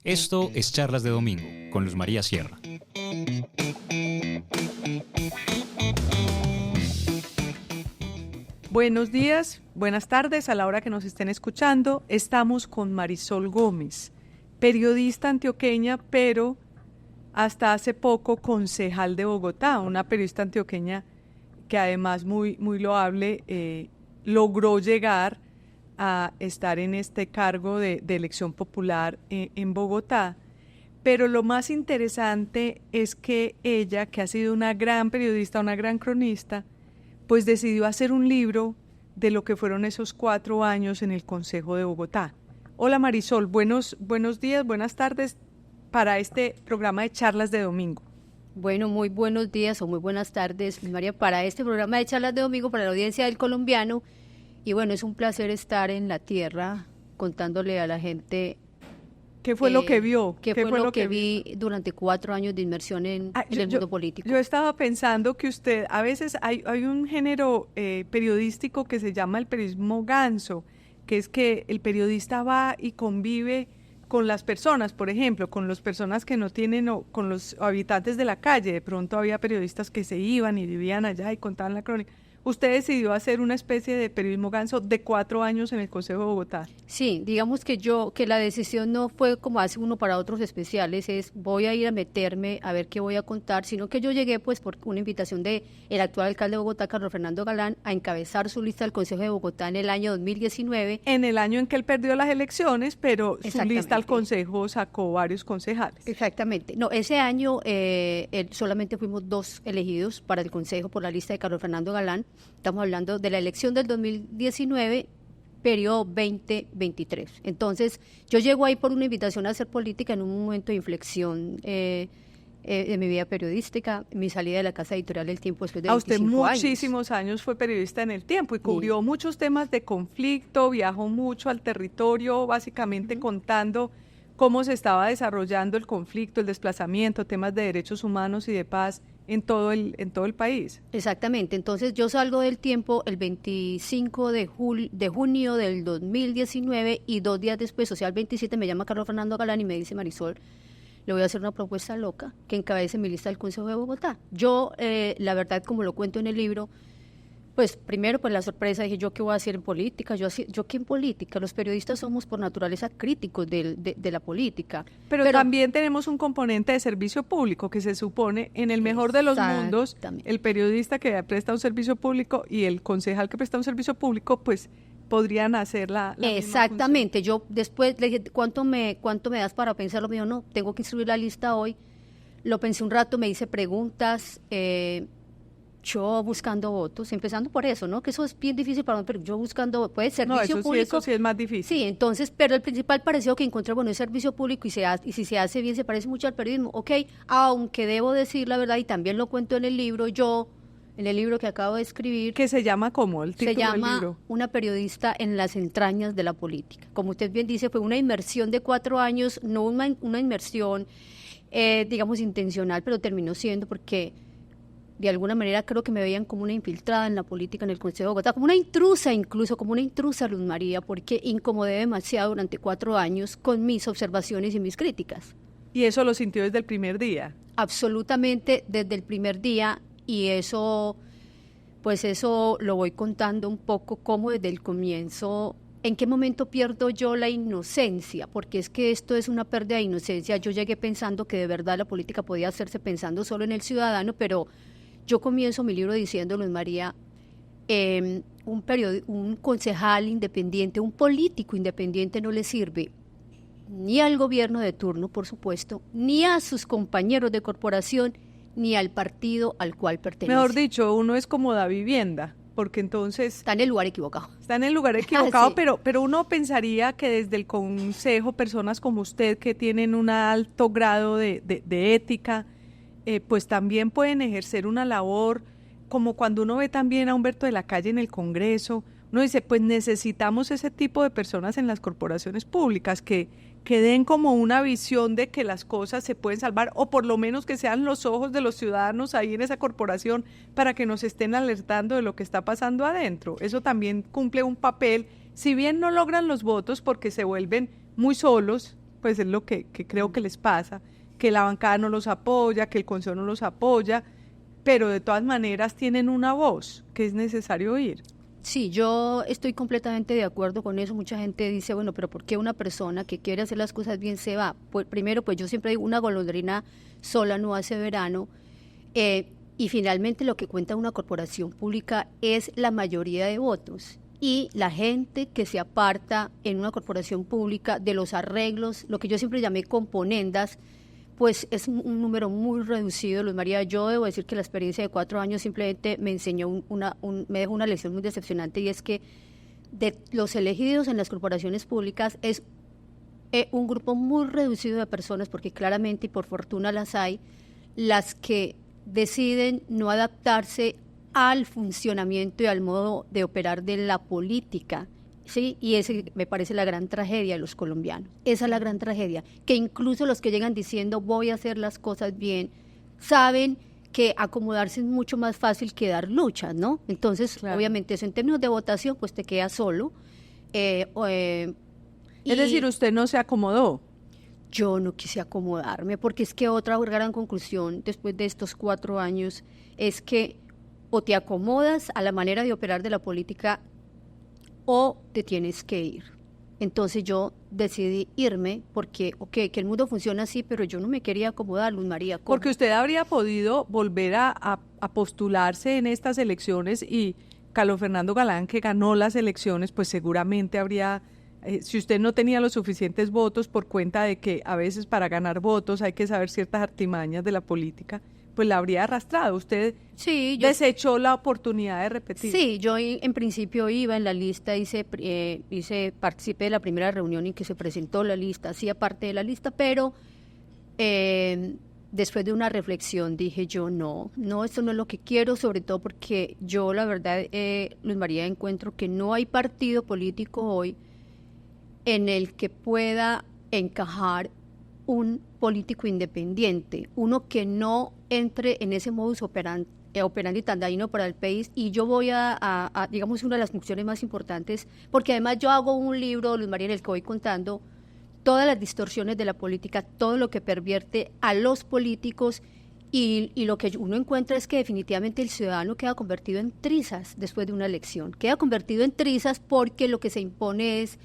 Esto es Charlas de Domingo con Luz María Sierra. Buenos días, buenas tardes a la hora que nos estén escuchando. Estamos con Marisol Gómez, periodista antioqueña, pero hasta hace poco concejal de Bogotá, una periodista antioqueña que además muy loable logró llegar a estar en este cargo de elección popular en Bogotá. Pero lo más interesante es que ella, que ha sido una gran periodista, una gran cronista, pues decidió hacer un libro de lo que fueron esos 4 años en el Concejo de Bogotá. Hola Marisol, buenos días, buenas tardes para este programa de Charlas de Domingo. Bueno, muy buenos días o muy buenas tardes, María, para este programa de Charlas de Domingo para la audiencia del Colombiano. Y bueno, es un placer estar en la tierra contándole a la gente ¿qué fue lo que vio? ¿Qué fue lo que vi durante 4 años de inmersión en el mundo político? Yo estaba pensando que usted, a veces hay un género periodístico que se llama el periodismo ganso, que es que el periodista va y convive con las personas, por ejemplo, con las personas que no tienen, o con los habitantes de la calle. De pronto había periodistas que se iban y vivían allá y contaban la crónica. Usted decidió hacer una especie de periodismo ganso de 4 años en el Consejo de Bogotá. Sí, digamos que la decisión no fue como hace uno para otros especiales, es voy a ir a meterme a ver qué voy a contar, sino que yo llegué pues por una invitación de el actual alcalde de Bogotá, Carlos Fernando Galán, a encabezar su lista del Consejo de Bogotá en el año 2019. En el año en que él perdió las elecciones, pero su lista al Consejo sacó varios concejales. Exactamente. No, ese año solamente fuimos 2 elegidos para el Consejo por la lista de Carlos Fernando Galán. Estamos hablando de la elección del 2019, periodo 2023. Entonces, yo llego ahí por una invitación a hacer política en un momento de inflexión de mi vida periodística, mi salida de la casa editorial El Tiempo después de 25 años. Usted muchísimos años fue periodista en El Tiempo y cubrió muchos temas de conflicto, viajó mucho al territorio, básicamente contando cómo se estaba desarrollando el conflicto, el desplazamiento, temas de derechos humanos y de paz en todo el país. Exactamente, entonces yo salgo del Tiempo el 25 de junio del 2019 y 2 días después, o sea, el 27, me llama Carlos Fernando Galán y me dice: Marisol, le voy a hacer una propuesta loca que encabece mi lista del Consejo de Bogotá. Yo, la verdad, como lo cuento en el libro, pues primero pues la sorpresa, dije, ¿yo qué voy a hacer en política? ¿Yo qué en política? Los periodistas somos por naturaleza críticos de la política. Pero también tenemos un componente de servicio público que se supone, en el mejor de los mundos, el periodista que presta un servicio público y el concejal que presta un servicio público, pues podrían hacer la exactamente. Yo después le dije, ¿cuánto me das para pensarlo? Me dijo, no, tengo que inscribir la lista hoy. Lo pensé un rato, me hice preguntas, yo buscando votos, empezando por eso, ¿no? Que eso es bien difícil para mí, pero yo buscando, puede servicio público. Eso sí es más difícil. Sí, entonces, pero el principal parecido que encontré, bueno, es servicio público y si se hace bien, se parece mucho al periodismo, ok, aunque debo decir la verdad, y también lo cuento en el libro, en el libro que acabo de escribir. ¿Qué se llama cómo el título del libro? Se llama Una periodista en las entrañas de la política. Como usted bien dice, fue una inmersión de 4 años, no una inmersión, digamos, intencional, pero terminó siendo porque de alguna manera creo que me veían como una infiltrada en la política en el Consejo de Bogotá, como una intrusa incluso, como una intrusa, Luz María, porque incomodé demasiado durante 4 años con mis observaciones y mis críticas. ¿Y eso lo sintió desde el primer día? Absolutamente desde el primer día, y eso lo voy contando un poco como desde el comienzo. ¿En qué momento pierdo yo la inocencia? Porque es que esto es una pérdida de inocencia. Yo llegué pensando que de verdad la política podía hacerse pensando solo en el ciudadano, pero yo comienzo mi libro diciendo, Luz María, un concejal independiente, un político independiente no le sirve ni al gobierno de turno, por supuesto, ni a sus compañeros de corporación, ni al partido al cual pertenece. Mejor dicho, uno es como da vivienda, porque entonces está en el lugar equivocado. Está en el lugar equivocado, sí. pero uno pensaría que desde el Consejo, personas como usted que tienen un alto grado de ética, pues también pueden ejercer una labor, como cuando uno ve también a Humberto de la Calle en el Congreso, uno dice, pues necesitamos ese tipo de personas en las corporaciones públicas que den como una visión de que las cosas se pueden salvar, o por lo menos que sean los ojos de los ciudadanos ahí en esa corporación para que nos estén alertando de lo que está pasando adentro. Eso también cumple un papel si bien no logran los votos porque se vuelven muy solos, pues es lo que creo que les pasa, que la bancada no los apoya, que el consejo no los apoya, pero de todas maneras tienen una voz que es necesario oír. Sí, yo estoy completamente de acuerdo con eso. Mucha gente dice, bueno, pero ¿por qué una persona que quiere hacer las cosas bien se va? Pues primero, pues yo siempre digo, una golondrina sola no hace verano. Y finalmente lo que cuenta una corporación pública es la mayoría de votos. Y la gente que se aparta en una corporación pública de los arreglos, lo que yo siempre llamé componendas, pues es un número muy reducido, Luz María. Yo debo decir que la experiencia de 4 años simplemente me enseñó me dejó una lección muy decepcionante, y es que de los elegidos en las corporaciones públicas es un grupo muy reducido de personas, porque claramente y por fortuna las hay, las que deciden no adaptarse al funcionamiento y al modo de operar de la política. Sí, y ese me parece la gran tragedia de los colombianos. Esa es la gran tragedia, que incluso los que llegan diciendo voy a hacer las cosas bien, saben que acomodarse es mucho más fácil que dar luchas, ¿no? Entonces, claro, obviamente eso en términos de votación, pues te quedas solo. Es decir, usted no se acomodó. Yo no quise acomodarme, porque es que otra gran conclusión después de estos 4 años es que o te acomodas a la manera de operar de la política o te tienes que ir. Entonces yo decidí irme porque, que el mundo funciona así, pero yo no me quería acomodar, Luz María. ¿Cómo? Porque usted habría podido volver a postularse en estas elecciones, y Carlos Fernando Galán, que ganó las elecciones, pues seguramente habría, si usted no tenía los suficientes votos, por cuenta de que a veces para ganar votos hay que saber ciertas artimañas de la política, pues la habría arrastrado. Usted desechó la oportunidad de repetir. Sí, yo en principio iba en la lista, participé de la primera reunión en que se presentó la lista, hacía parte de la lista, pero después de una reflexión dije yo, no, esto no es lo que quiero, sobre todo porque yo la verdad, Luz María, encuentro que no hay partido político hoy en el que pueda encajar un político independiente, uno que no entre en ese modus operandi tan dañino para el país. Y yo voy a digamos, una de las funciones más importantes, porque además yo hago un libro, Luz María, en el que voy contando todas las distorsiones de la política, todo lo que pervierte a los políticos, y lo que uno encuentra es que definitivamente el ciudadano queda convertido en trizas después de una elección, queda convertido en trizas porque lo que se impone es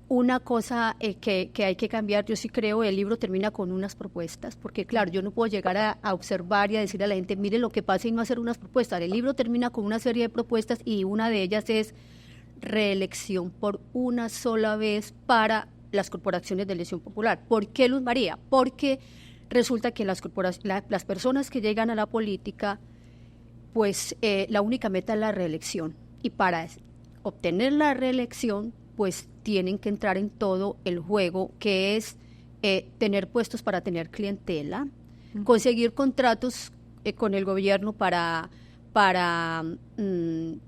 una cosa que hay que cambiar. Yo sí creo, el libro termina con unas propuestas, porque claro, yo no puedo llegar a observar y a decirle a la gente, mire lo que pasa, y no hacer unas propuestas. El libro termina con una serie de propuestas, y una de ellas es reelección por una sola vez para las corporaciones de elección popular. ¿Por qué, Luz María? Porque resulta que las personas que llegan a la política, pues la única meta es la reelección, y para obtener la reelección, pues tienen que entrar en todo el juego, que es tener puestos para tener clientela, conseguir contratos con el gobierno para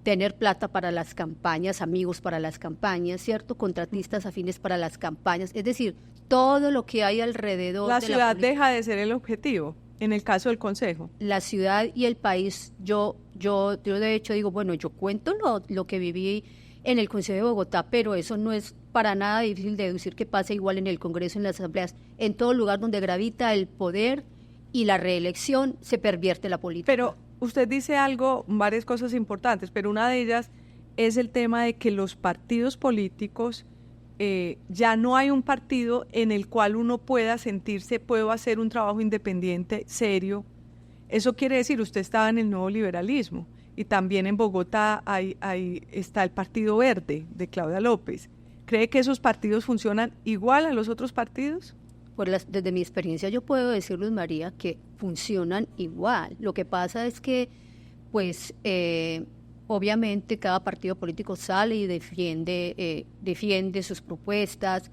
tener plata para las campañas, amigos para las campañas, ¿cierto? Contratistas afines para las campañas, es decir, todo lo que hay alrededor. La ciudad deja de ser el objetivo, en el caso del Consejo. La ciudad y el país, yo de hecho digo, bueno, yo cuento lo que viví en el Consejo de Bogotá, pero eso no es para nada difícil de deducir que pasa igual en el Congreso, en las asambleas, en todo lugar donde gravita el poder y la reelección, se pervierte la política. Pero usted dice varias cosas importantes, pero una de ellas es el tema de que los partidos políticos, ya no hay un partido en el cual uno pueda sentirse, puedo hacer un trabajo independiente, serio. Eso quiere decir, usted estaba en el nuevo liberalismo, y también en Bogotá está el Partido Verde de Claudia López. ¿Cree que esos partidos funcionan igual a los otros partidos? Desde mi experiencia yo puedo decir, Luz María, que funcionan igual. Lo que pasa es que, pues, obviamente cada partido político sale y defiende sus propuestas,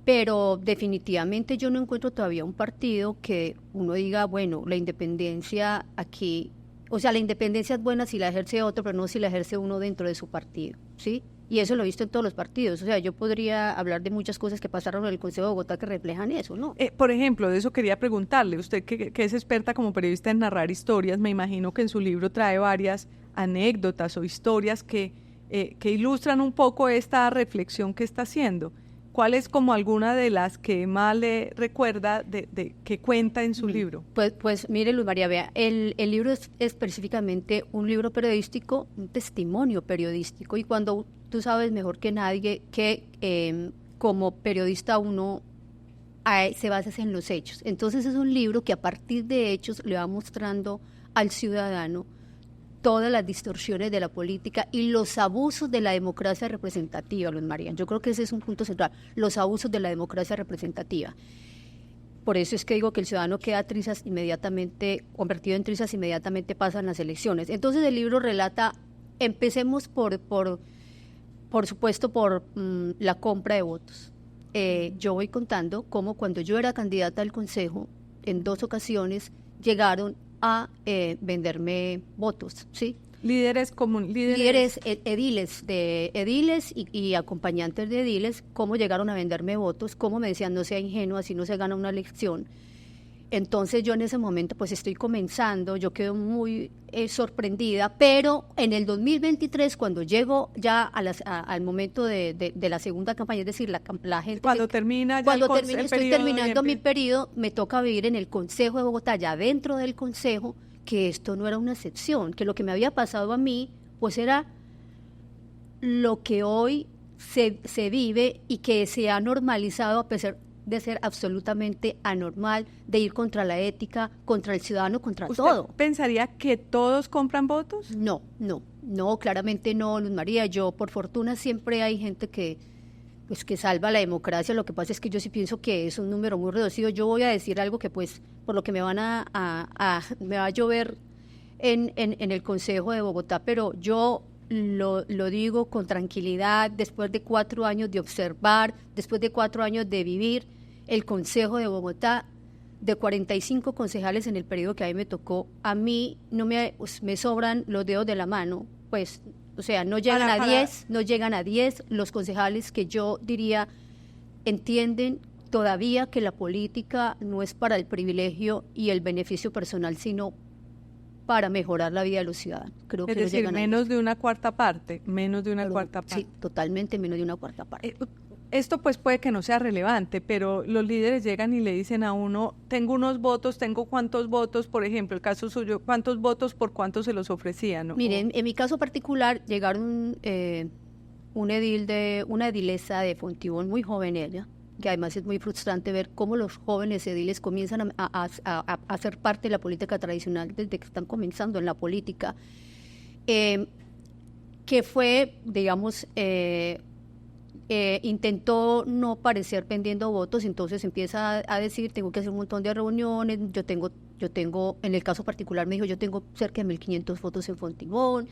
pero definitivamente yo no encuentro todavía un partido que uno diga, bueno, la independencia aquí, o sea, la independencia es buena si la ejerce otro, pero no si la ejerce uno dentro de su partido, ¿sí? Y eso lo he visto en todos los partidos. O sea, yo podría hablar de muchas cosas que pasaron en el Consejo de Bogotá que reflejan eso, ¿no? Por ejemplo, de eso quería preguntarle. Usted que es experta como periodista en narrar historias, me imagino que en su libro trae varias anécdotas o historias que que ilustran un poco esta reflexión que está haciendo. ¿Cuál es como alguna de las que más le recuerda de que cuenta en su libro? Pues mire, Luz María, vea, el libro es específicamente un libro periodístico, un testimonio periodístico, y cuando tú sabes mejor que nadie que como periodista uno se basa en los hechos. Entonces es un libro que a partir de hechos le va mostrando al ciudadano todas las distorsiones de la política y los abusos de la democracia representativa, Luz María. Yo creo que ese es un punto central, los abusos de la democracia representativa. Por eso es que digo que el ciudadano queda trizas inmediatamente, convertido en trizas inmediatamente pasan las elecciones. Entonces el libro relata, empecemos por supuesto, por la compra de votos. Yo voy contando cómo cuando yo era candidata al Consejo, en 2 ocasiones llegaron a venderme votos, ¿sí? Líderes ediles y acompañantes de ediles, cómo llegaron a venderme votos, cómo me decían no sea ingenua, así no se gana una elección. Entonces yo en ese momento pues estoy comenzando, yo quedo muy sorprendida, pero en el 2023 cuando llego ya al momento de la segunda campaña, es decir, la gente... Cuando estoy terminando mi periodo, me toca vivir en el Consejo de Bogotá, ya dentro del Consejo, que esto no era una excepción, que lo que me había pasado a mí pues era lo que hoy se vive y que se ha normalizado a pesar de ser absolutamente anormal, de ir contra la ética, contra el ciudadano, contra todo. ¿Usted pensaría que todos compran votos? No, claramente no, Luz María. Yo, por fortuna, siempre hay gente que salva la democracia. Lo que pasa es que yo sí pienso que es un número muy reducido. Yo voy a decir algo que, pues, por lo que me van me va a llover en el Consejo de Bogotá, pero yo lo digo con tranquilidad, después de 4 años de observar, después de 4 años de vivir el Consejo de Bogotá, de 45 concejales en el periodo que a mí me tocó, a mí no me sobran los dedos de la mano, pues, o sea, no llegan a 10 los concejales que yo diría entienden todavía que la política no es para el privilegio y el beneficio personal, sino para mejorar la vida de los ciudadanos. Creo es que decir, no menos de una cuarta parte, Sí, totalmente menos de una cuarta parte. Esto pues puede que no sea relevante, pero los líderes llegan y le dicen a uno, tengo unos votos, tengo cuántos votos, por ejemplo, el caso suyo, cuántos votos por cuánto se los ofrecían, ¿no? Miren, en mi caso particular llegaron una edilesa de Fontibón, muy joven ella, que además es muy frustrante ver cómo los jóvenes ediles comienzan a ser parte de la política tradicional desde que están comenzando en la política, que fue, digamos, intentó no parecer vendiendo votos, entonces empieza a decir, tengo que hacer un montón de reuniones, yo tengo, en el caso particular me dijo, yo tengo cerca de 1.500 votos en Fontibón,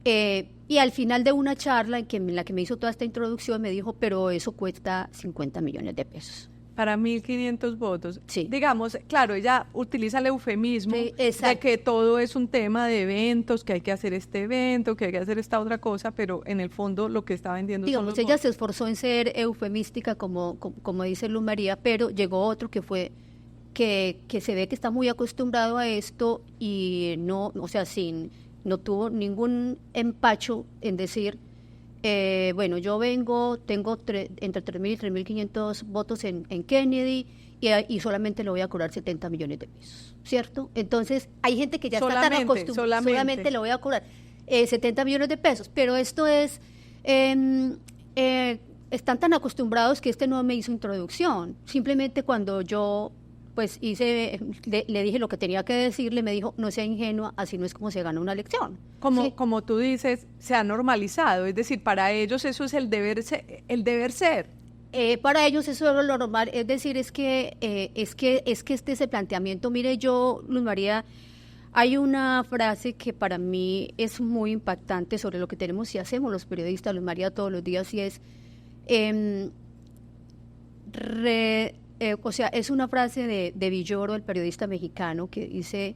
y al final de una charla en la que me hizo toda esta introducción me dijo, pero eso cuesta 50 millones de pesos. Para 1.500 votos. Sí. Digamos, claro, ella utiliza el eufemismo de que todo es un tema de eventos, que hay que hacer este evento, que hay que hacer esta otra cosa, pero en el fondo lo que está vendiendo son los ella votos. se esforzó en ser eufemística, como dice Luz María, pero llegó otro que fue que se ve que está muy acostumbrado a esto y no tuvo ningún empacho en decir, bueno, yo tengo entre 3.000 y 3.500 votos en Kennedy y solamente le voy a cobrar 70 millones de pesos, ¿cierto? Entonces, hay gente que ya está tan acostumbrada, solamente le voy a cobrar 70 millones de pesos, pero esto es, están tan acostumbrados que no me hizo introducción, simplemente cuando yo pues le dije lo que tenía que decirle, me dijo, no sea ingenua, así no es como se gana una elección. Como tú dices, se ha normalizado, es decir, para ellos eso es el deber ser. Para ellos eso es lo normal, es decir, es que este es el planteamiento. Mire, Luz María, hay una frase que para mí es muy impactante sobre lo que tenemos y hacemos los periodistas, Luz María, todos los días, y es... es una frase de Villoro, el periodista mexicano, que dice,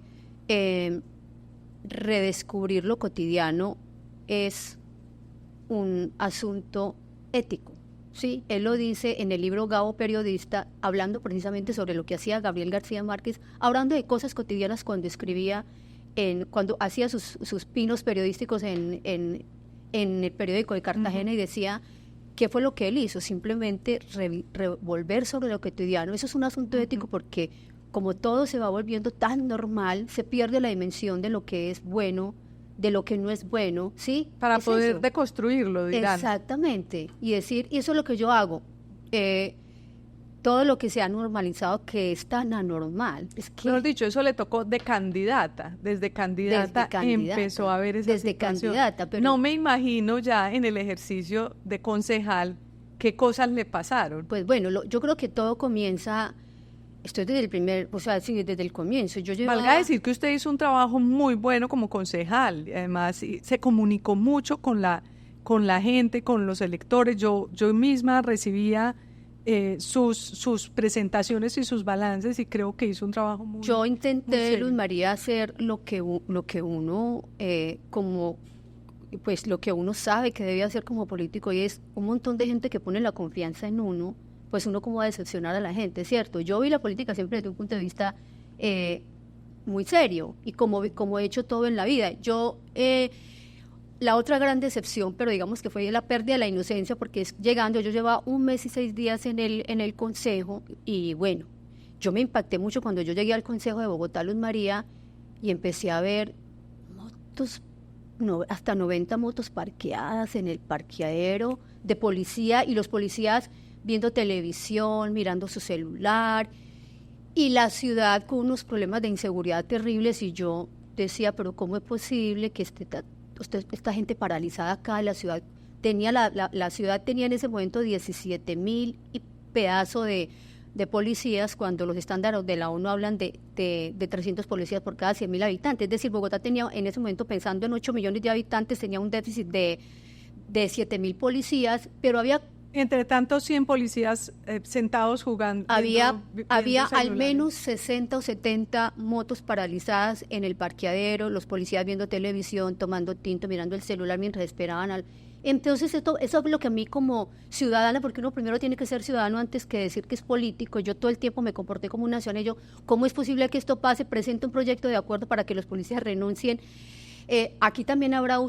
redescubrir lo cotidiano es un asunto ético, ¿sí? Él lo dice en el libro Gabo Periodista, hablando precisamente sobre lo que hacía Gabriel García Márquez, hablando de cosas cotidianas cuando escribía, cuando hacía sus pinos periodísticos en en el periódico de Cartagena y decía, ¿qué fue lo que él hizo? Simplemente revolver sobre lo cotidiano. Eso es un asunto ético porque como todo se va volviendo tan normal, se pierde la dimensión de lo que es bueno, de lo que no es bueno, ¿sí? Para es poder eso. deconstruirlo, dirán. Exactamente. Y decir, y eso es lo que yo hago. Todo lo que se ha normalizado que es tan anormal. Es que Mejor dicho, eso le tocó de candidata. Desde candidata empezó a ver esa desde situación. candidata, pero no me imagino ya en el ejercicio de concejal qué cosas le pasaron. pues bueno, yo creo que todo comienza, estoy desde el primer, o sea, sí, desde el comienzo. Yo llevaba, Valga decir que usted hizo un trabajo muy bueno como concejal. Además, se comunicó mucho con la gente, con los electores. Yo misma recibía sus presentaciones y sus balances y creo que hizo un trabajo muy yo intenté, muy serio. Luz María, hacer lo que uno, como, pues lo que uno sabe que debe hacer como político, y es un montón de gente que pone la confianza en uno, pues uno cómo va a decepcionar a la gente, ¿cierto? Yo vi la política siempre desde un punto de vista muy serio y como he hecho todo en la vida. La otra gran decepción, pero digamos que fue la pérdida de la inocencia, porque es llegando, yo llevaba 1 mes y 6 días en el consejo, y bueno, yo me impacté mucho cuando yo llegué al consejo de Bogotá, Luz María, y empecé a ver motos, hasta 90 motos parqueadas en el parqueadero de policía, y los policías viendo televisión, mirando su celular, y la ciudad con unos problemas de inseguridad terribles, y yo decía, pero ¿cómo es posible que esta gente paralizada acá en la ciudad? La ciudad tenía en ese momento 17.000 y pedazo de policías, cuando los estándares de la ONU hablan de 300 policías por cada 100.000 habitantes. Es decir, Bogotá tenía en ese momento, pensando en 8 millones de habitantes, tenía un déficit de 7.000 policías, pero había... Entre tanto, 100 policías sentados jugando. Había viendo al celulares. menos 60 o 70 motos paralizadas en el parqueadero, los policías viendo televisión, tomando tinto, mirando el celular mientras esperaban. Entonces, eso es lo que a mí como ciudadana, porque uno primero tiene que ser ciudadano antes que decir que es político. Yo todo el tiempo me comporté como una ciudadana, y yo, ¿cómo es posible que esto pase? Presento un proyecto de acuerdo para que los policías renuncien. Aquí también verá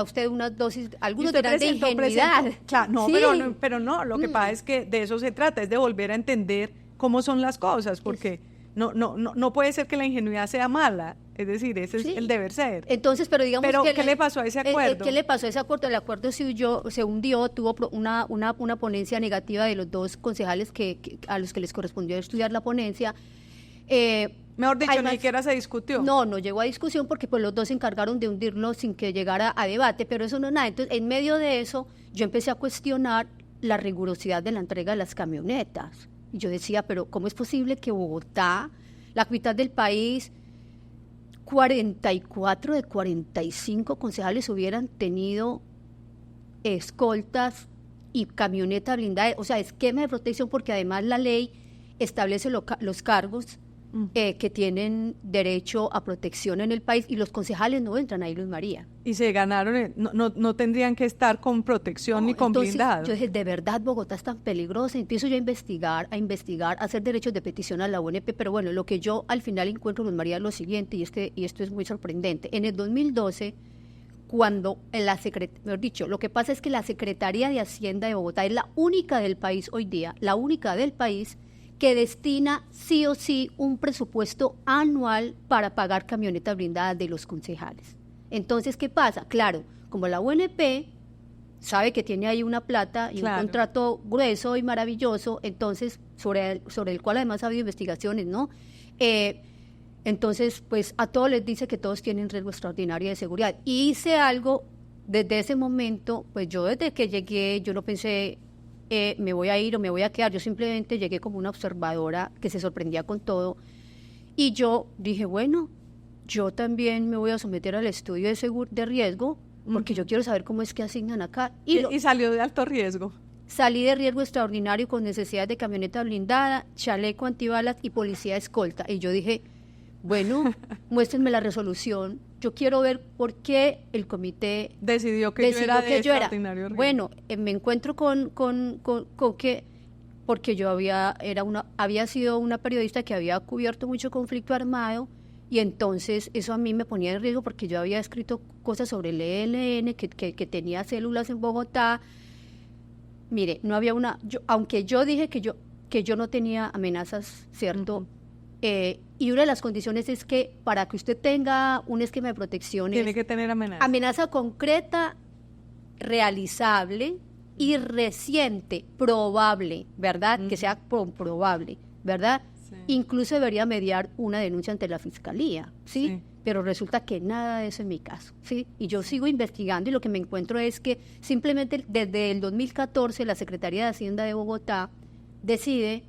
usted una dosis, algunos dirán de ingenuidad. Claro, no, Sí. pero no, lo que pasa es que de eso se trata, es de volver a entender cómo son las cosas, porque no puede ser que la ingenuidad sea mala, es decir, ese Sí. es el deber ser. Entonces, pero digamos Pero, que ¿qué le pasó a ese acuerdo? ¿Qué le pasó a ese acuerdo? El acuerdo se hundió, tuvo una ponencia negativa de los dos concejales a los que les correspondió estudiar la ponencia. Mejor dicho, Además, ni siquiera se discutió. No llegó a discusión porque pues los dos se encargaron de hundirlo sin que llegara a debate, pero eso no es nada. Entonces, en medio de eso, yo empecé a cuestionar la rigurosidad de la entrega de las camionetas. Y yo decía, pero ¿cómo es posible que Bogotá, la capital del país, 44 de 45 concejales hubieran tenido escoltas y camioneta blindada, o sea, esquema de protección, porque además la ley establece los cargos que tienen derecho a protección en el país, y los concejales no entran ahí, Luz María. Y se ganaron, no tendrían que estar con protección ni con Entonces, blindado. yo dije, de verdad Bogotá es tan peligrosa. Empiezo yo a investigar, a hacer derechos de petición a la ONP, pero bueno, lo que yo al final encuentro, Luz María, es lo siguiente, y esto es muy sorprendente. En el 2012, cuando lo que pasa es que la Secretaría de Hacienda de Bogotá es la única del país hoy día, la única del país que destina sí o sí un presupuesto anual para pagar camionetas blindadas de los concejales. Entonces, ¿qué pasa? Claro, como la UNP sabe que tiene ahí una plata y Claro. un contrato grueso y maravilloso, entonces sobre el cual además ha habido investigaciones, ¿no? Entonces, pues a todos les dice que todos tienen riesgo extraordinario de seguridad. Y hice algo desde ese momento, pues yo desde que llegué, yo no pensé me voy a ir o me voy a quedar, yo simplemente llegué como una observadora que se sorprendía con todo, y yo dije, bueno, yo también me voy a someter al estudio de riesgo, porque yo quiero saber cómo es que asignan acá. Y salió de alto riesgo. Salí de riesgo extraordinario con necesidad de camioneta blindada, chaleco antibalas y policía escolta. Y yo dije, bueno, muéstrenme la resolución. Yo quiero ver por qué el comité Decidió que yo era de yo era. extraordinario riesgo. Bueno, me encuentro con que, porque yo había sido una periodista que había cubierto mucho conflicto armado, y entonces eso a mí me ponía en riesgo porque yo había escrito cosas sobre el ELN, que tenía células en Bogotá. Mire, no había aunque yo dije que yo no tenía amenazas, ¿cierto? Y una de las condiciones es que para que usted tenga un esquema de protección tiene que tener amenaza concreta, realizable y reciente, probable, ¿verdad? Que sea comprobable, ¿verdad? Sí. Incluso debería mediar una denuncia ante la Fiscalía, ¿sí? Pero resulta que nada de eso en mi caso, ¿sí? Y yo sigo investigando y lo que me encuentro es que simplemente desde el 2014 la Secretaría de Hacienda de Bogotá decide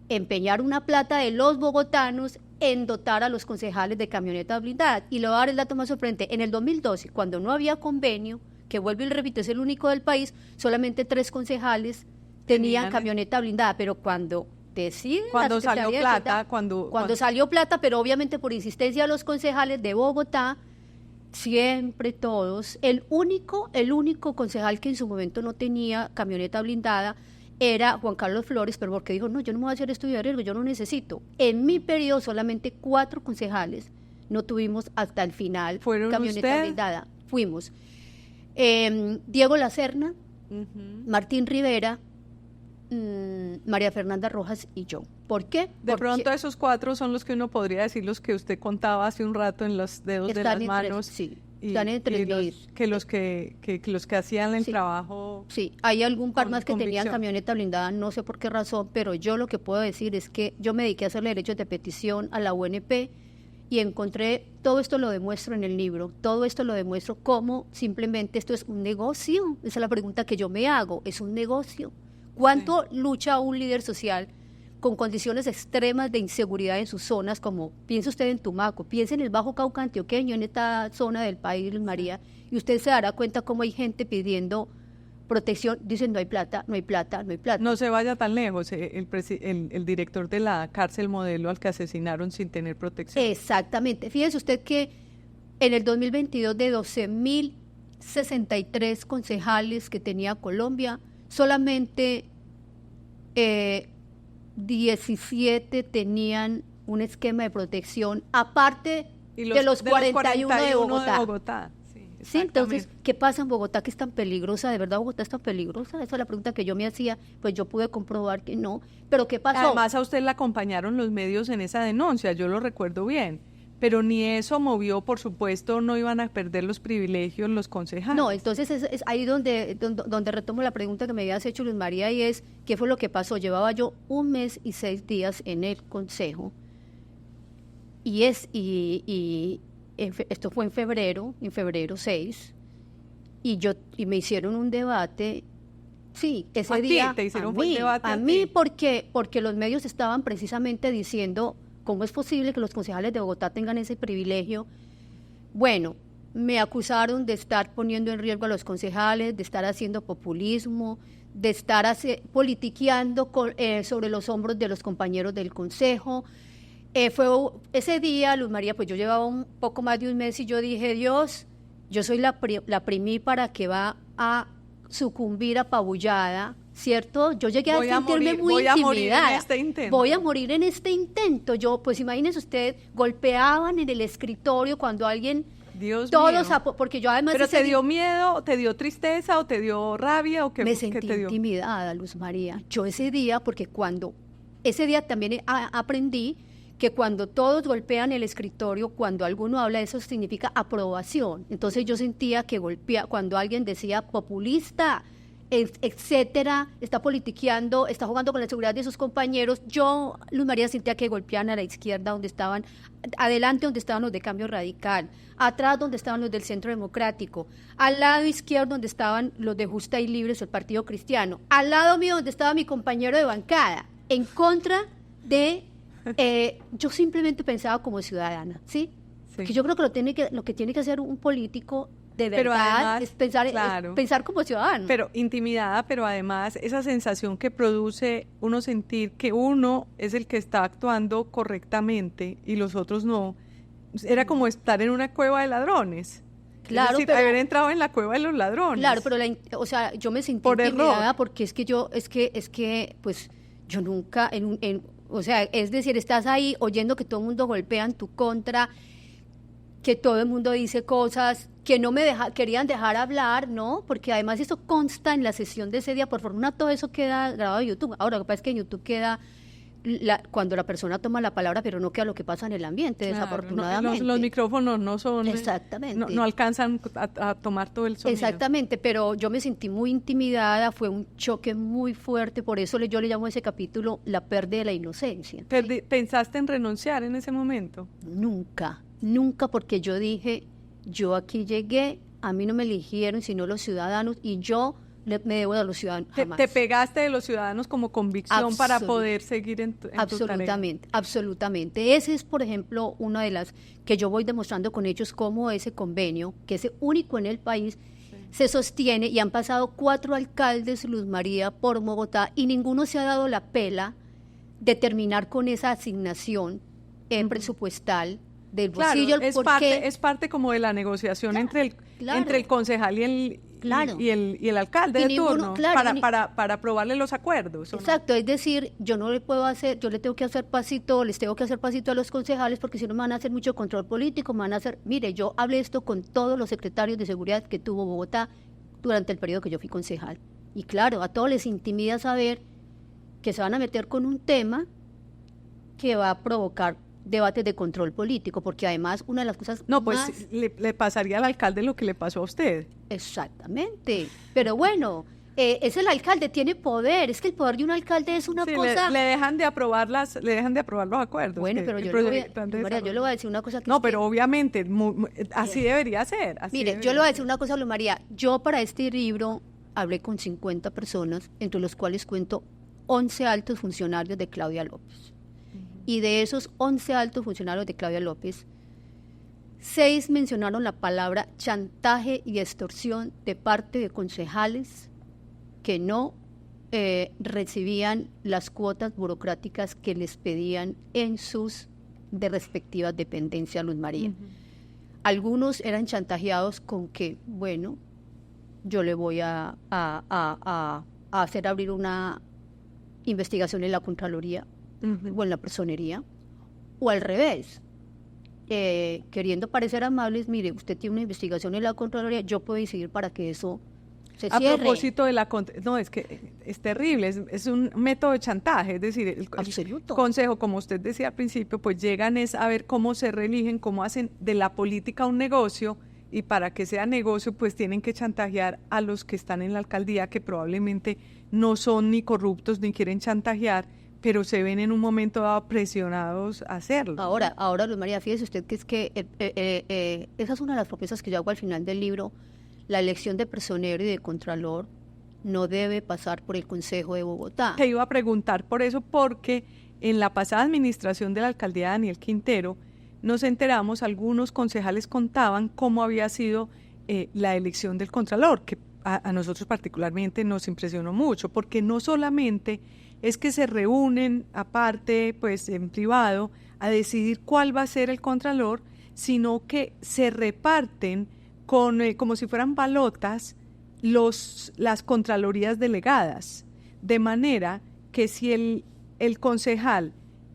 empeñar una plata de los bogotanos en dotar a los concejales de camionetas blindadas. Y le voy a dar el dato más sorprendente. En el 2012, cuando no había convenio, que vuelvo y repito, es el único del país, solamente 3 concejales tenían camioneta blindada, pero cuando deciden... Cuando salió plata, cuando salió plata, pero obviamente por insistencia de los concejales de Bogotá, siempre todos, el único concejal que en su momento no tenía camioneta blindada era Juan Carlos Flores, pero porque dijo, no, yo no me voy a hacer estudio de riesgo, yo no necesito. En mi periodo solamente 4 concejales no tuvimos hasta el final camioneta blindada. Fuimos Diego Lacerna, Martín Rivera, María Fernanda Rojas y yo. ¿Por qué? De pronto esos 4 son los que uno podría decir los que usted contaba hace un rato en los dedos de las manos. Sí. Están entre los que hacían el trabajo. Sí, hay algún par más que tenían camioneta blindada, no sé por qué razón, pero yo lo que puedo decir es que yo me dediqué a hacer derechos de petición a la UNP y encontré, todo esto lo demuestro en el libro, todo esto lo demuestro cómo simplemente esto es un negocio. Esa es la pregunta que yo me hago, ¿es un negocio? ¿Cuánto lucha un líder social con condiciones extremas de inseguridad en sus zonas, como piensa usted en Tumaco, piensa en el Bajo Cauca antioqueño, en esta zona del país, María, y usted se dará cuenta cómo hay gente protección, dicen no hay plata, no hay plata, no hay plata. No se vaya tan lejos, el director de la cárcel modelo al que asesinaron sin tener protección. Exactamente, fíjese usted que en el 2022 de 12.063 concejales que tenía Colombia, solamente 17 tenían un esquema de protección, aparte de los 41 de Bogotá. Sí, entonces, ¿qué pasa en Bogotá que es tan peligrosa? ¿De verdad Bogotá es tan peligrosa? Esa es la pregunta que yo me hacía, pues yo pude comprobar que no. ¿Pero qué pasó? Además, a usted la acompañaron los medios en esa denuncia, yo lo recuerdo bien. Pero ni eso movió, por supuesto, no iban a perder los privilegios los concejales. No, entonces es ahí donde retomo la pregunta que me habías hecho, Luz María, y es, ¿qué fue lo que pasó? Llevaba yo 1 mes y 6 días en el consejo, esto fue en febrero 6, y me hicieron un debate, sí, ese día. ¿Te hicieron un debate? A mí, porque los medios estaban precisamente diciendo, ¿cómo es posible que los concejales de Bogotá tengan ese privilegio? Bueno, me acusaron de estar poniendo en riesgo a los concejales, de estar haciendo populismo, de estar politiqueando sobre los hombros de los compañeros del consejo. Fue ese día, Luz María, pues yo llevaba un poco más de 1 mes y yo dije, Dios, yo soy la primípara que va a sucumbir apabullada, ¿cierto? Yo llegué a sentirme muy intimidada. Voy a morir en este intento. Yo, pues imagínese usted, golpeaban en el escritorio cuando alguien... Dios mío. Porque yo además... ¿Pero te dio miedo, te dio tristeza o te dio rabia o qué? Me sentí intimidada, Luz María. Yo ese día también aprendí que cuando todos golpean el escritorio, cuando alguno habla, eso significa aprobación. Entonces yo sentía que cuando alguien decía populista, etcétera, está politiqueando, está jugando con la seguridad de sus compañeros, yo, Luz María, sentía que golpeaban a la izquierda donde estaban, adelante donde estaban los de Cambio Radical, atrás donde estaban los del Centro Democrático, al lado izquierdo donde estaban los de Justa y Libres o el Partido Cristiano, al lado mío donde estaba mi compañero de bancada, en contra de... yo simplemente pensaba como ciudadana, ¿sí? Porque yo creo que lo que tiene que hacer un político de verdad además, es pensar como ciudadano. Pero intimidada, pero además esa sensación que produce uno sentir que uno es el que está actuando correctamente y los otros no, era como estar en una cueva de ladrones. Claro, es decir, haber entrado en la cueva de los ladrones. Claro, pero yo me sentí intimidada porque es que pues yo nunca O sea, es decir, estás ahí oyendo que todo el mundo golpea en tu contra, que todo el mundo dice cosas que no me querían dejar hablar, ¿no? Porque además eso consta en la sesión de ese día. Por fortuna todo eso queda grabado en YouTube. Ahora, lo que pasa es que en YouTube queda cuando la persona toma la palabra, pero no queda lo que pasa en el ambiente, claro, desafortunadamente. Los micrófonos no son... Exactamente. No alcanzan a tomar todo el sonido. Exactamente, pero yo me sentí muy intimidada, fue un choque muy fuerte, por eso yo le llamo a ese capítulo La pérdida de la inocencia. ¿Pensaste en renunciar en ese momento? Nunca, porque yo dije, yo aquí llegué, a mí no me eligieron sino los ciudadanos y yo me debo a los ciudadanos jamás. ¿Te pegaste de los ciudadanos como convicción para poder seguir en tu tarea? Absolutamente. Ese es, por ejemplo, una de las que yo voy demostrando con hechos cómo ese convenio, que es único en el país, se sostiene y han pasado 4 alcaldes, Luz María, por Bogotá y ninguno se ha dado la pela de terminar con esa asignación presupuestal del bolsillo. Claro, es parte como de la negociación entre el concejal y el alcalde de turno para aprobarle los acuerdos. Exacto, es decir, yo no le puedo hacer, yo les tengo que hacer pasito a los concejales porque si no me van a hacer mucho control político, me van a hacer, mire, yo hablé esto con todos los secretarios de seguridad que tuvo Bogotá durante el periodo que yo fui concejal. Y claro, a todos les intimida saber que se van a meter con un tema que va a provocar debates de control político, porque además una de las cosas le pasaría al alcalde lo que le pasó a usted. Exactamente, pero bueno, es el alcalde, tiene poder, es que el poder de un alcalde es una cosa... Le dejan de aprobar los acuerdos. Bueno, pero yo le voy a decir una cosa que... No, pero obviamente, así debería ser. Yo le voy a decir una cosa, Luz María, yo para este libro hablé con 50 personas, entre los cuales cuento 11 altos funcionarios de Claudia López. Y de esos 11 altos funcionarios de Claudia López, 6 mencionaron la palabra chantaje y extorsión de parte de concejales que no recibían las cuotas burocráticas que les pedían en sus respectivas dependencias, Luz María. Uh-huh. Algunos eran chantajeados con que, bueno, yo le voy a hacer abrir una investigación en la Contraloría, uh-huh, o en la personería, o al revés, queriendo parecer amables, mire, usted tiene una investigación en la Contraloría, yo puedo decidir para que eso se cierre. A propósito de no, es que es terrible, es un método de chantaje, es decir, el consejo, como usted decía al principio, pues llegan a ver cómo se reeligen, cómo hacen de la política un negocio, y para que sea negocio, pues tienen que chantajear a los que están en la alcaldía, que probablemente no son ni corruptos ni quieren chantajear, pero se ven en un momento dado presionados a hacerlo. Ahora, Luz María, fíjese usted que esa es una de las propuestas que yo hago al final del libro. La elección de personero y de contralor no debe pasar por el Consejo de Bogotá. Te iba a preguntar por eso, porque en la pasada administración de la alcaldía de Daniel Quintero, nos enteramos, algunos concejales contaban cómo había sido la elección del contralor, que a nosotros particularmente nos impresionó mucho, porque no solamente es que se reúnen aparte, pues en privado, a decidir cuál va a ser el contralor, sino que se reparten como si fueran balotas las contralorías delegadas, de manera que si el concejal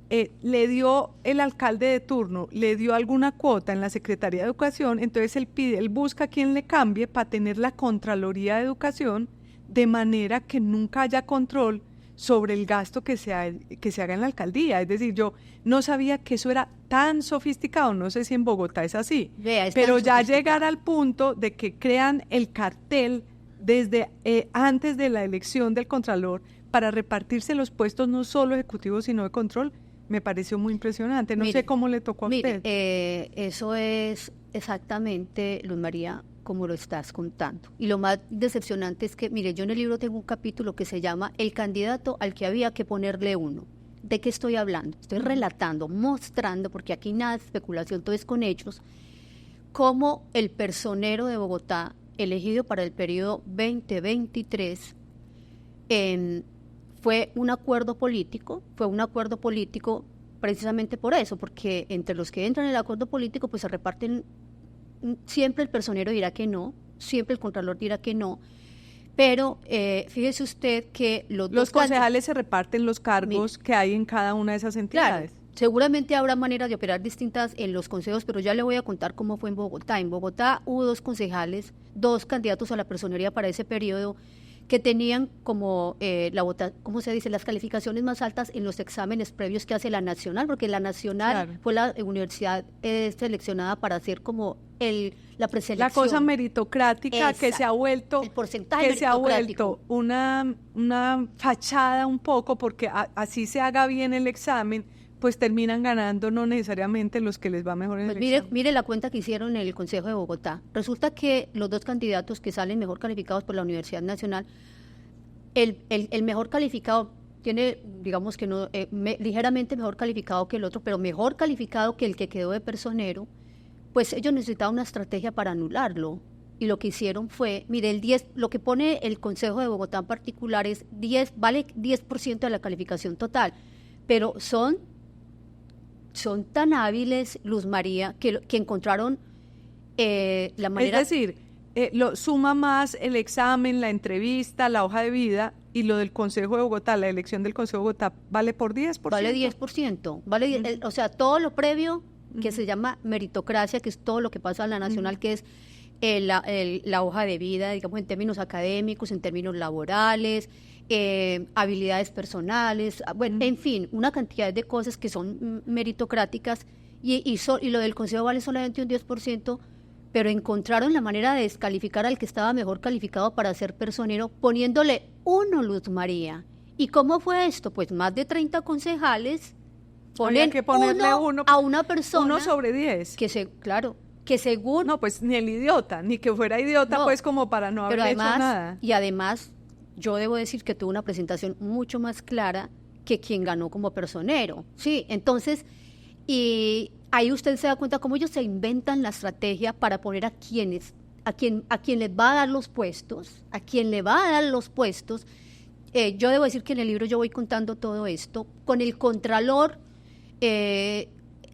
el alcalde de turno le dio alguna cuota en la Secretaría de Educación, entonces él busca a quien le cambie para tener la Contraloría de Educación, de manera que nunca haya control sobre el gasto que se haga en la alcaldía. Es decir, yo no sabía que eso era tan sofisticado, no sé si en Bogotá es así, pero ya llegar al punto de que crean el cartel desde antes de la elección del contralor para repartirse los puestos no solo ejecutivos sino de control, me pareció muy impresionante. No sé cómo le tocó a usted. Eso es exactamente, Luz María, como lo estás contando. Y lo más decepcionante es que, mire, yo en el libro tengo un capítulo que se llama El candidato al que había que ponerle uno. ¿De qué estoy hablando? Estoy relatando, mostrando, porque aquí nada de especulación, todo es con hechos, cómo el personero de Bogotá, elegido para el periodo 2023, fue un acuerdo político precisamente por eso, porque entre los que entran en el acuerdo político pues se reparten, siempre el personero dirá que no, siempre el contralor dirá que no, Pero fíjese usted que los concejales se reparten los cargos que hay en cada una de esas entidades. Claro, seguramente habrá maneras de operar distintas en los consejos, pero ya le voy a contar cómo fue en Bogotá. En Bogotá hubo 2 concejales, 2 candidatos a la personería para ese periodo, que tenían como ¿cómo se dice?, las calificaciones más altas en los exámenes previos que hace la Nacional, porque la Nacional fue la universidad seleccionada para hacer como la preselección. La cosa meritocrática que se ha vuelto, el porcentaje que se ha vuelto una fachada un poco, porque así se haga bien el examen, pues terminan ganando no necesariamente los que les va mejor en el examen. Mire la cuenta que hicieron en el Consejo de Bogotá. Resulta que los 2 candidatos que salen mejor calificados por la Universidad Nacional, el mejor calificado tiene, digamos que no, ligeramente mejor calificado que el otro, pero mejor calificado que el que quedó de personero, pues ellos necesitaban una estrategia para anularlo. Y lo que hicieron fue, mire, lo que pone el Consejo de Bogotá en particular es vale 10% de la calificación total, pero son tan hábiles, Luz María, que encontraron la manera... Es decir, suma más el examen, la entrevista, la hoja de vida, y lo del Consejo de Bogotá, la elección del Consejo de Bogotá, ¿vale por 10%? Vale 10%. O sea, todo lo previo, que se llama meritocracia, que es todo lo que pasa en la Nacional, que es la hoja de vida, digamos, en términos académicos, en términos laborales, habilidades personales, bueno, en fin, una cantidad de cosas que son meritocráticas, y lo del Consejo vale solamente un 10%, pero encontraron la manera de descalificar al que estaba mejor calificado para ser personero, poniéndole 1, Luz María. ¿Y cómo fue esto? Pues más de 30 concejales ponen que ponerle uno a una persona. 1 sobre 10. Claro, que según... No, pues ni el idiota, ni que fuera idiota, pues como para no haber hecho nada. Y además, yo debo decir que tuvo una presentación mucho más clara que quien ganó como personero. Sí, entonces, y ahí usted se da cuenta cómo ellos se inventan la estrategia para poner a quien les va a dar los puestos, yo debo decir que en el libro yo voy contando todo esto, con el contralor,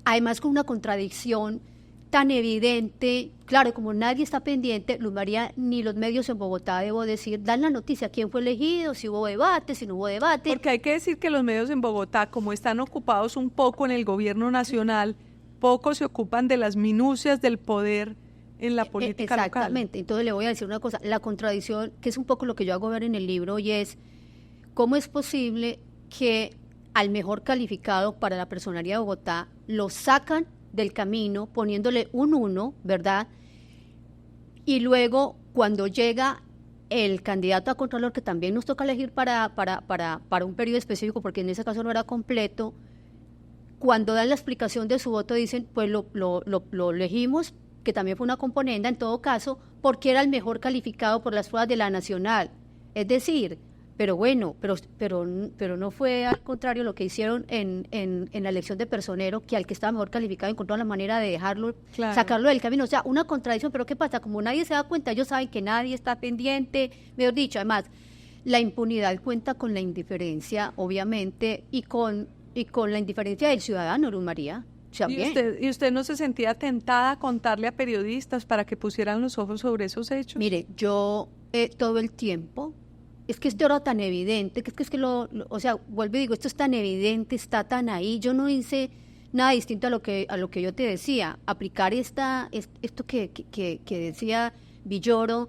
además con una contradicción tan evidente. Claro, como nadie está pendiente, Luz María, ni los medios en Bogotá, debo decir, dan la noticia, quién fue elegido, si hubo debate, si no hubo debate. Porque hay que decir que los medios en Bogotá, como están ocupados un poco en el gobierno nacional, poco se ocupan de las minucias del poder en la política local. Exactamente. Entonces le voy a decir una cosa, la contradicción, que es un poco lo que yo hago ver en el libro, y es, ¿cómo es posible que al mejor calificado para la personería de Bogotá lo sacan del camino poniéndole un 1, ¿verdad? Y luego cuando llega el candidato a contralor, que también nos toca elegir para un periodo específico, porque en ese caso no era completo, cuando dan la explicación de su voto dicen, pues lo elegimos, que también fue una componenda en todo caso, porque era el mejor calificado por las pruebas de la Nacional. Es decir, pero bueno, pero no fue al contrario lo que hicieron en la elección de personero, que al que estaba mejor calificado encontró la manera de dejarlo, sacarlo del camino. O sea, una contradicción, pero ¿qué pasa? Como nadie se da cuenta, ellos saben que nadie está pendiente, mejor dicho. Además, la impunidad cuenta con la indiferencia, obviamente, y con la indiferencia del ciudadano, Luz María. ¿Y usted no se sentía tentada a contarle a periodistas para que pusieran los ojos sobre esos hechos? Mire, yo todo el tiempo... Es que esto era tan evidente, o sea, vuelvo y digo, esto es tan evidente, está tan ahí. Yo no hice nada distinto a lo que yo te decía, aplicar esto que decía Villoro,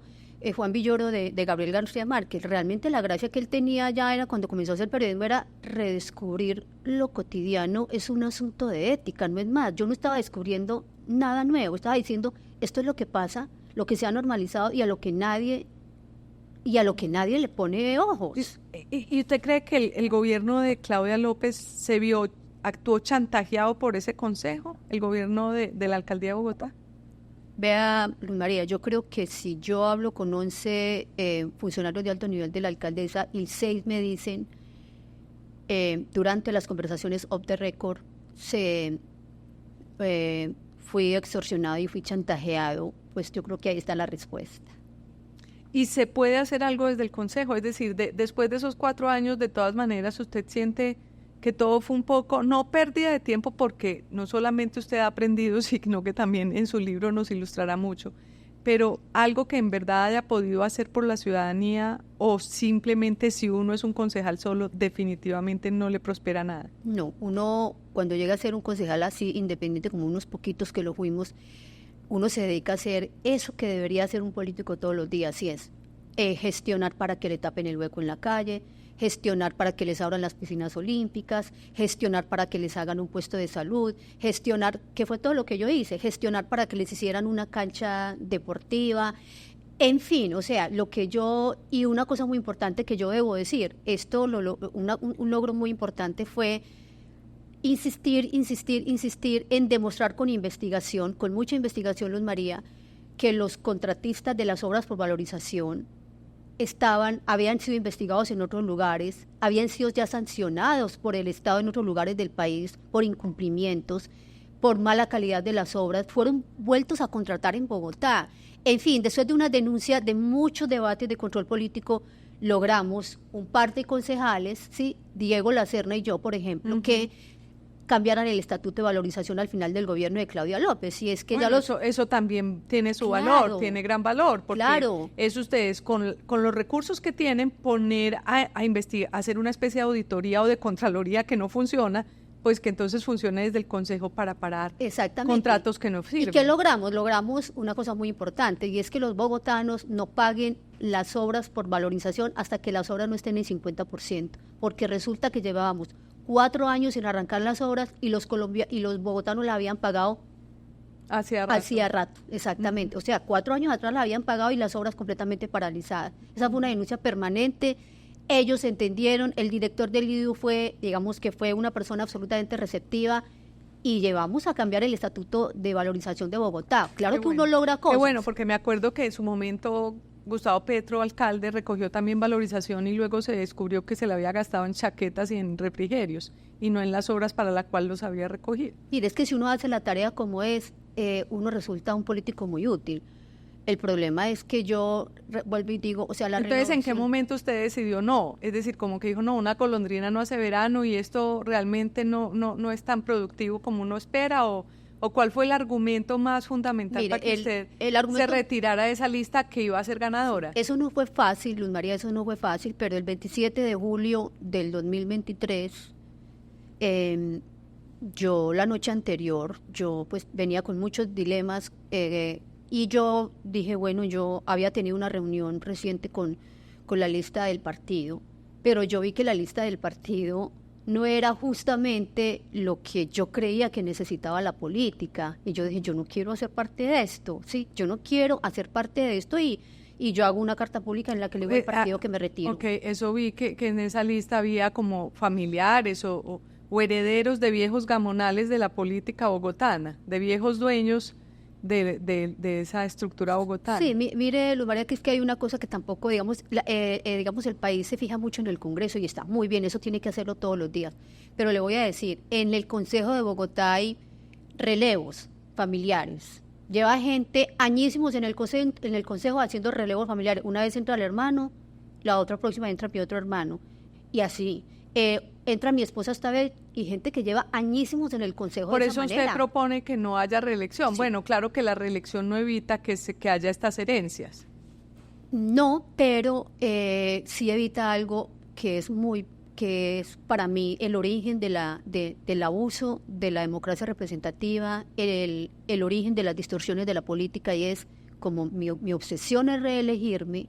Juan Villoro de Gabriel García Márquez. Realmente la gracia que él tenía ya era, cuando comenzó a hacer periodismo, era redescubrir lo cotidiano. Es un asunto de ética, no es más. Yo no estaba descubriendo nada nuevo, estaba diciendo, esto es lo que pasa, lo que se ha normalizado y a lo que nadie le pone ojos. ¿Y usted cree que el gobierno de Claudia López actuó chantajeado por ese consejo, el gobierno de la alcaldía de Bogotá? Vea, Luz María, yo creo que si yo hablo con 11 funcionarios de alto nivel de la alcaldesa y 6 me dicen, durante las conversaciones off the record, fui extorsionado y fui chantajeado, pues yo creo que ahí está la respuesta. ¿Y se puede hacer algo desde el Consejo? Es decir, después de esos 4 años, de todas maneras, ¿usted siente que todo fue un poco, no pérdida de tiempo, porque no solamente usted ha aprendido, sino que también en su libro nos ilustrará mucho, pero algo que en verdad haya podido hacer por la ciudadanía, o simplemente si uno es un concejal solo, definitivamente no le prospera nada. No, uno cuando llega a ser un concejal así, independiente como unos poquitos que lo fuimos, uno se dedica a hacer eso que debería hacer un político todos los días, y es gestionar para que le tapen el hueco en la calle, gestionar para que les abran las piscinas olímpicas, gestionar para que les hagan un puesto de salud, gestionar, que fue todo lo que yo hice, gestionar para que les hicieran una cancha deportiva, en fin, o sea, lo que yo, y una cosa muy importante que yo debo decir, esto, un logro muy importante fue insistir en demostrar con investigación, con mucha investigación, Luz María, que los contratistas de las obras por valorización habían sido investigados en otros lugares, habían sido ya sancionados por el Estado en otros lugares del país por incumplimientos, por mala calidad de las obras, fueron vueltos a contratar en Bogotá. En fin, después de una denuncia, de muchos debates de control político, logramos un par de concejales, ¿sí? Diego Lacerna y yo, por ejemplo, que cambiaran el estatuto de valorización al final del gobierno de Claudia López. Y es que bueno, eso también tiene su valor, tiene gran valor, porque es ustedes con los recursos que tienen poner a investigar, hacer una especie de auditoría o de contraloría que no funciona, pues que entonces funcione desde el Consejo para parar contratos que no sirven. ¿Y qué logramos? Logramos una cosa muy importante, y es que los bogotanos no paguen las obras por valorización hasta que las obras no estén en 50%, porque resulta que llevábamos 4 años sin arrancar las obras y los bogotanos la habían pagado hacía rato, exactamente. O sea, 4 años atrás la habían pagado y las obras completamente paralizadas. Esa fue una denuncia permanente. Ellos entendieron, el director del IDU fue una persona absolutamente receptiva, y llevamos a cambiar el estatuto de valorización de Bogotá. Claro que uno logra cosas. Qué bueno, porque me acuerdo que en su momento Gustavo Petro, alcalde, recogió también valorización y luego se descubrió que se le había gastado en chaquetas y en refrigerios y no en las obras para las cuales los había recogido. Mire, es que si uno hace la tarea como es, uno resulta un político muy útil. El problema es que yo vuelvo y digo, o sea, Entonces, ¿en qué momento usted decidió no? Es decir, como que dijo, no, una golondrina no hace verano y esto realmente no es tan productivo como uno espera, o cuál fue el argumento más fundamental para que usted se retirara de esa lista que iba a ser ganadora. Eso no fue fácil, Luz María, eso no fue fácil, pero el 27 de julio del 2023, yo la noche anterior, yo pues venía con muchos dilemas, y yo dije, bueno, yo había tenido una reunión reciente con la lista del partido, pero yo vi que la lista del partido no era justamente lo que yo creía que necesitaba la política, y yo dije, yo no quiero hacer parte de esto, sí, yo no quiero hacer parte de esto, y yo hago una carta pública en la que le digo al partido que me retiro. Ok, eso vi que en esa lista había como familiares o herederos de viejos gamonales de la política bogotana, de viejos dueños de esa estructura bogotana. Sí, mire, Luz María, que es que hay una cosa que tampoco, digamos, el país se fija mucho en el Congreso y está muy bien, eso tiene que hacerlo todos los días. Pero le voy a decir, en el Consejo de Bogotá hay relevos familiares. Lleva gente añísimos en el consejo haciendo relevos familiares. Una vez entra el hermano, la otra próxima entra mi otro hermano, y así. Entra mi esposa esta vez, y gente que lleva añísimos en el consejo. Por de eso esa manera. Usted propone que no haya reelección. Sí. Bueno, claro que la reelección no evita que que haya estas herencias. No, pero sí evita algo que es para mí el origen del abuso de la democracia representativa, el origen de las distorsiones de la política, y es como mi obsesión es reelegirme.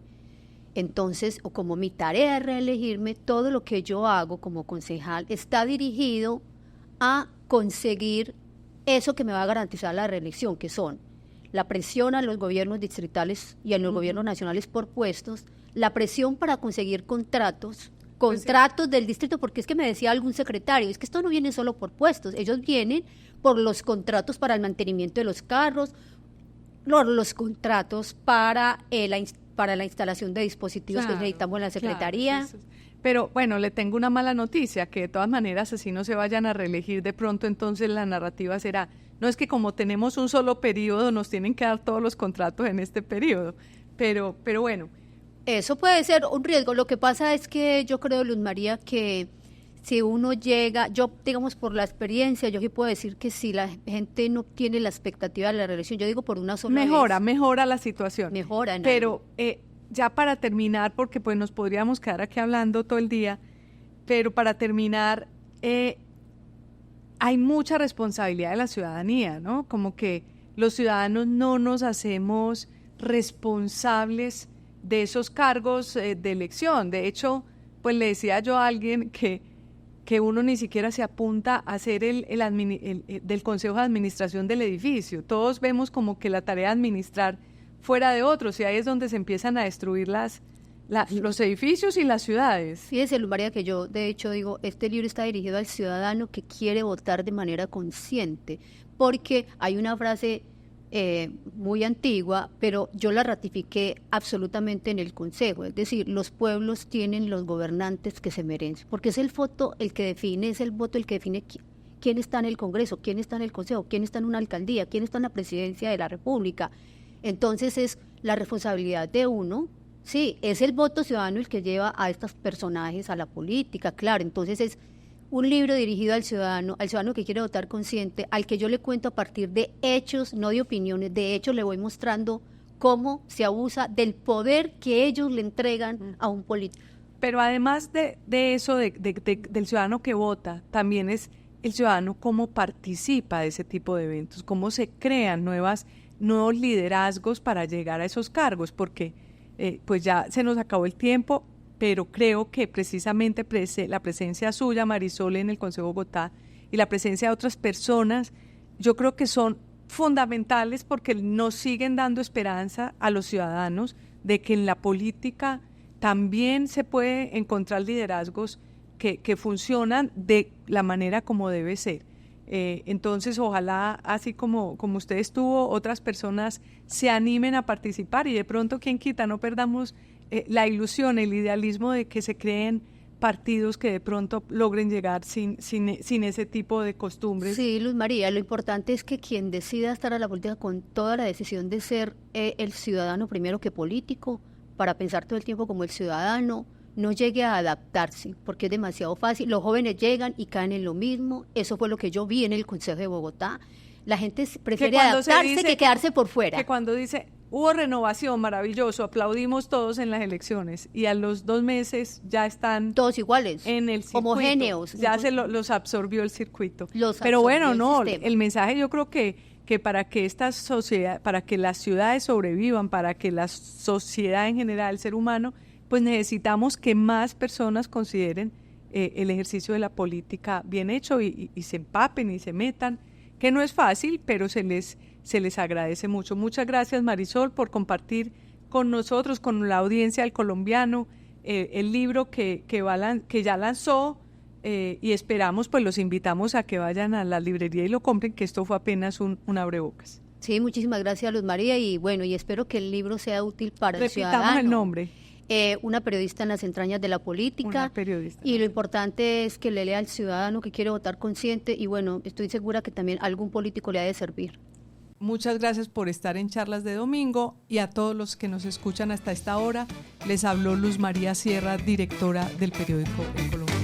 Entonces, o como mi tarea es reelegirme, todo lo que yo hago como concejal está dirigido a conseguir eso que me va a garantizar la reelección, que son la presión a los gobiernos distritales y a los gobiernos nacionales por puestos, la presión para conseguir contratos del distrito, porque es que me decía algún secretario, es que esto no viene solo por puestos, ellos vienen por los contratos para el mantenimiento de los carros, los contratos para la instalación de dispositivos que necesitamos en la Secretaría. Claro, pero bueno, le tengo una mala noticia, que de todas maneras, así no se vayan a reelegir de pronto, entonces la narrativa será, no es que como tenemos un solo periodo, nos tienen que dar todos los contratos en este periodo, pero bueno. Eso puede ser un riesgo. Lo que pasa es que yo creo, Luz María, que si uno llega, yo digamos por la experiencia, yo sí puedo decir que si la gente no tiene la expectativa de la reelección, yo digo por una sola vez. Mejora la situación. Mejora. Pero ya para terminar, porque pues nos podríamos quedar aquí hablando todo el día, pero para terminar, hay mucha responsabilidad de la ciudadanía, ¿no? Como que los ciudadanos no nos hacemos responsables de esos cargos de elección. De hecho, pues le decía yo a alguien que uno ni siquiera se apunta a ser del consejo de administración del edificio. Todos vemos como que la tarea de administrar fuera de otros, y ahí es donde se empiezan a destruir los edificios y las ciudades. Fíjese, Luz María, que yo de hecho digo, este libro está dirigido al ciudadano que quiere votar de manera consciente, porque hay una frase muy antigua, pero yo la ratifiqué absolutamente en el Consejo, es decir, los pueblos tienen los gobernantes que se merecen, porque es el voto el que define, es el voto el que define quién está en el Congreso, quién está en el Consejo, quién está en una alcaldía, quién está en la presidencia de la República. Entonces es la responsabilidad de uno. Sí, es el voto ciudadano el que lleva a estos personajes a la política, claro. Entonces es un libro dirigido al ciudadano que quiere votar consciente, al que yo le cuento a partir de hechos, no de opiniones, de hechos le voy mostrando cómo se abusa del poder que ellos le entregan a un político. Pero además de eso, del ciudadano que vota, también es el ciudadano cómo participa de ese tipo de eventos, cómo se crean nuevos liderazgos para llegar a esos cargos, porque pues ya se nos acabó el tiempo, pero creo que precisamente la presencia suya, Marisol, en el Consejo de Bogotá, y la presencia de otras personas, yo creo que son fundamentales porque nos siguen dando esperanza a los ciudadanos de que en la política también se puede encontrar liderazgos que funcionan de la manera como debe ser. Entonces, ojalá, así como usted estuvo, otras personas se animen a participar y de pronto, quien quita, no perdamos la ilusión, el idealismo de que se creen partidos que de pronto logren llegar sin ese tipo de costumbres. Sí, Luz María, lo importante es que quien decida estar a la política con toda la decisión de ser el ciudadano primero que político, para pensar todo el tiempo como el ciudadano, no llegue a adaptarse, porque es demasiado fácil. Los jóvenes llegan y caen en lo mismo. Eso fue lo que yo vi en el Consejo de Bogotá. La gente prefiere adaptarse que quedarse por fuera. Que cuando dice, hubo renovación, maravilloso, aplaudimos todos en las elecciones, y a los 2 meses ya están todos iguales, en el circuito, homogéneos. Ya los absorbió el circuito. Pero bueno, no, el mensaje yo creo que para que esta sociedad, para que las ciudades sobrevivan, para que la sociedad en general, el ser humano, pues necesitamos que más personas consideren el ejercicio de la política bien hecho y se empapen y se metan, que no es fácil, pero se les agradece mucho. Muchas gracias, Marisol, por compartir con nosotros, con la audiencia del Colombiano, el libro que ya lanzó, y esperamos, pues los invitamos a que vayan a la librería y lo compren, que esto fue apenas un abrebocas. Sí, muchísimas gracias, Luz María, y bueno, y espero que el libro sea útil para el ciudadano. Repitamos el nombre. Una periodista en las entrañas de la política. Una periodista. Y lo importante es que le lea al ciudadano que quiere votar consciente, y bueno, estoy segura que también algún político le ha de servir. Muchas gracias por estar en Charlas de Domingo, y a todos los que nos escuchan hasta esta hora, les habló Luz María Sierra, directora del periódico El Colombiano.